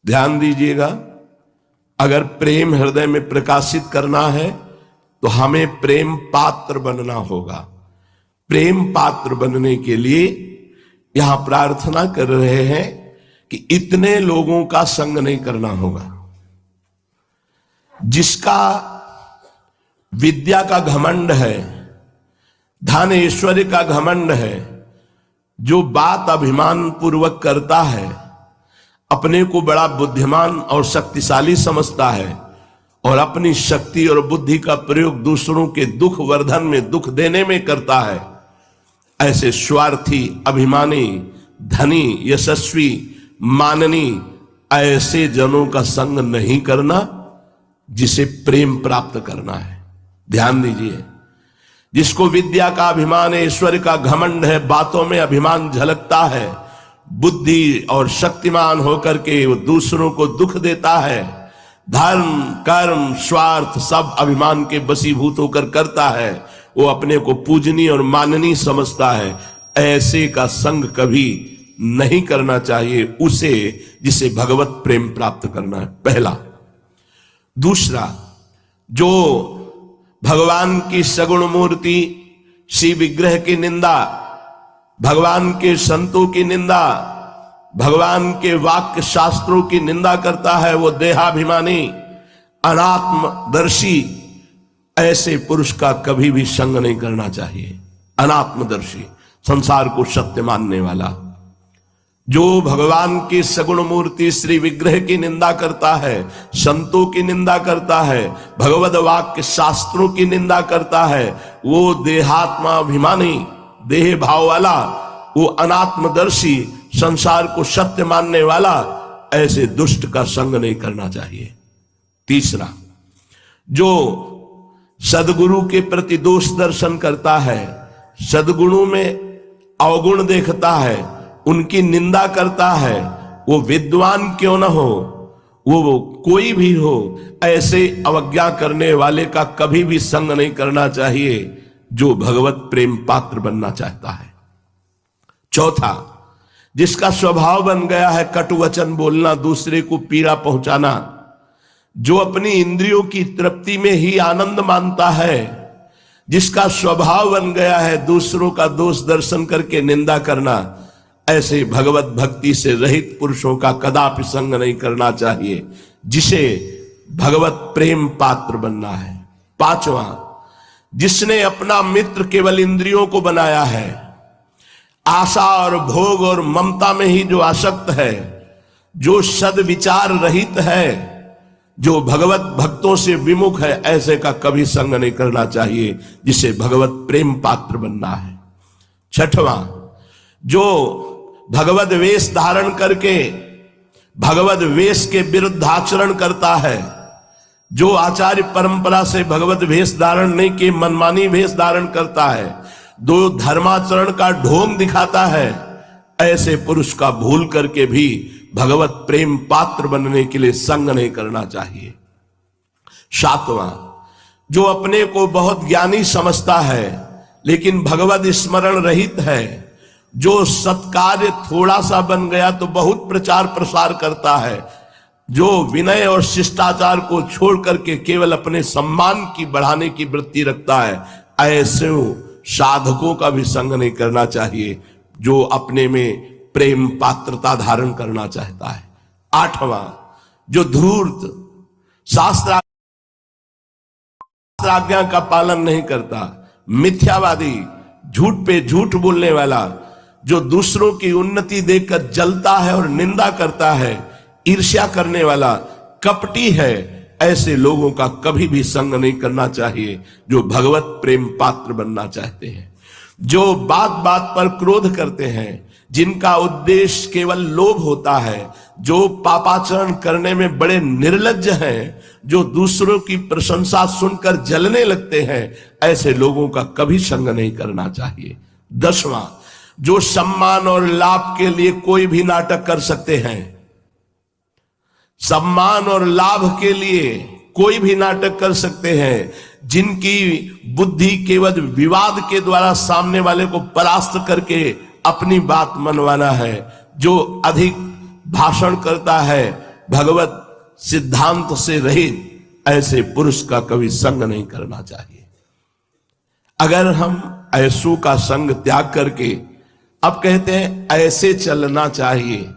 ध्यान दीजिएगा, अगर प्रेम हृदय में प्रकाशित करना है तो हमें प्रेम पात्र बनना होगा। प्रेम पात्र बनने के लिए यहां प्रार्थना कर रहे हैं कि इतने लोगों का संग नहीं करना होगा। जिसका विद्या का घमंड है, धन ऐश्वर्य का घमंड है, जो बात अभिमान पूर्वक करता है, अपने को बड़ा बुद्धिमान और शक्तिशाली समझता है और अपनी शक्ति और बुद्धि का प्रयोग दूसरों के दुख वर्धन में, दुख देने में करता है, ऐसे स्वार्थी, अभिमानी, धनी, यशस्वी, माननी ऐसे जनों का संग नहीं करना जिसे प्रेम प्राप्त करना है। ध्यान दीजिए, जिसको विद्या का अभिमान है, ईश्वर का घमंड है, बातों में अभिमान झलकता है, बुद्धि और शक्तिमान होकर के वो दूसरों को दुख देता है, धर्म, कर्म, स्वार्थ सब अभिमान के वशीभूत होकर करता है, वो अपने को पूजनीय और माननीय समझता है, ऐसे का संग कभी नहीं करना चाहिए उसे, जिसे भगवत प्रेम प्राप्त करना है, पहला। दूसरा, जो भगवान की सगुण मूर्ति श्री विग्रह की निंदा, भगवान के संतों की निंदा, भगवान के वाक्य शास्त्रों की निंदा करता है, वो देहाभिमानी, अनात्मदर्शी, ऐसे पुरुष का कभी भी संग नहीं करना चाहिए। अनात्मदर्शी, संसार को सत्य मानने वाला, जो भगवान की सगुण मूर्ति श्री विग्रह की निंदा करता है, संतों की निंदा करता है, भगवद वाक्य शास्त्रों की निंदा करता है, वो देहात्माभिमानी, देह भाव वाला, वो अनात्मदर्शी, संसार को सत्य मानने वाला, ऐसे दुष्ट का संग नहीं करना चाहिए। तीसरा, जो सद्गुरु के प्रति दोष दर्शन करता है, सद्गुणों में अवगुण देखता है, उनकी निंदा करता है, वो विद्वान क्यों न हो, वो कोई भी हो, ऐसे अवज्ञा करने वाले का कभी भी संग नहीं करना चाहिए, जो भगवत प्रेम पात्र बनना चाहता है। चौथा, जिसका स्वभाव बन गया है कटु वचन बोलना, दूसरे को पीड़ा पहुंचाना, जो अपनी इंद्रियों की तृप्ति में ही आनंद मानता है, जिसका स्वभाव बन गया है दूसरों का दोष दर्शन करके निंदा करना, ऐसे भगवत भक्ति से रहित पुरुषों का कदापि संग नहीं करना चाहिए, जिसे भगवत प्रेम पात्र बनना है। पांचवा, जिसने अपना मित्र केवल इंद्रियों को बनाया है, आशा और भोग और ममता में ही जो आसक्त है, जो सद्विचार रहित है, जो भगवत भक्तों से विमुख है, ऐसे का कभी संग नहीं करना चाहिए, जिसे भगवत प्रेम पात्र बनना है। छठवां, जो भगवद वेश धारण करके भगवद वेश के विरुद्ध आचरण करता है, जो आचार्य परंपरा से भगवत वेश धारण नहीं के मनमानी वेश धारण करता है, दो धर्माचरण का ढोंग दिखाता है, ऐसे पुरुष का भूल करके भी भगवत प्रेम पात्र बनने के लिए संग नहीं करना चाहिए। सातवां, जो अपने को बहुत ज्ञानी समझता है लेकिन भगवत स्मरण रहित है, जो सत्कार्य थोड़ा सा बन गया तो बहुत प्रचार प्रसार करता है, जो विनय और शिष्टाचार को छोड़ करके केवल अपने सम्मान की बढ़ाने की वृत्ति रखता है, ऐसे साधकों का भी संग नहीं करना चाहिए, जो अपने में प्रेम पात्रता धारण करना चाहता है। आठवां, जो धूर्त, शास्त्र आज्ञा का पालन नहीं करता, मिथ्यावादी, झूठ पे झूठ बोलने वाला, जो दूसरों की उन्नति देखकर जलता है और निंदा करता है, ईर्ष्या करने वाला, कपटी है, ऐसे लोगों का कभी भी संग नहीं करना चाहिए, जो भगवत प्रेम पात्र बनना चाहते हैं। जो बात बात पर क्रोध करते हैं, जिनका उद्देश्य केवल लोभ होता है, जो पापाचरण करने में बड़े निर्लज्ज हैं, जो दूसरों की प्रशंसा सुनकर जलने लगते हैं, ऐसे लोगों का कभी संग नहीं करना चाहिए। 10वां, जो सम्मान और लाभ के लिए कोई भी नाटक कर सकते हैं, सम्मान और लाभ के लिए कोई भी नाटक कर सकते हैं, जिनकी बुद्धि केवल विवाद के द्वारा सामने वाले को परास्त करके अपनी बात मनवाना है, जो अधिक भाषण करता है, भगवत सिद्धांत से रहित ऐसे पुरुष का कभी संग नहीं करना चाहिए। अगर हम ऐसों का संग त्याग करके अब कहते हैं ऐसे चलना चाहिए,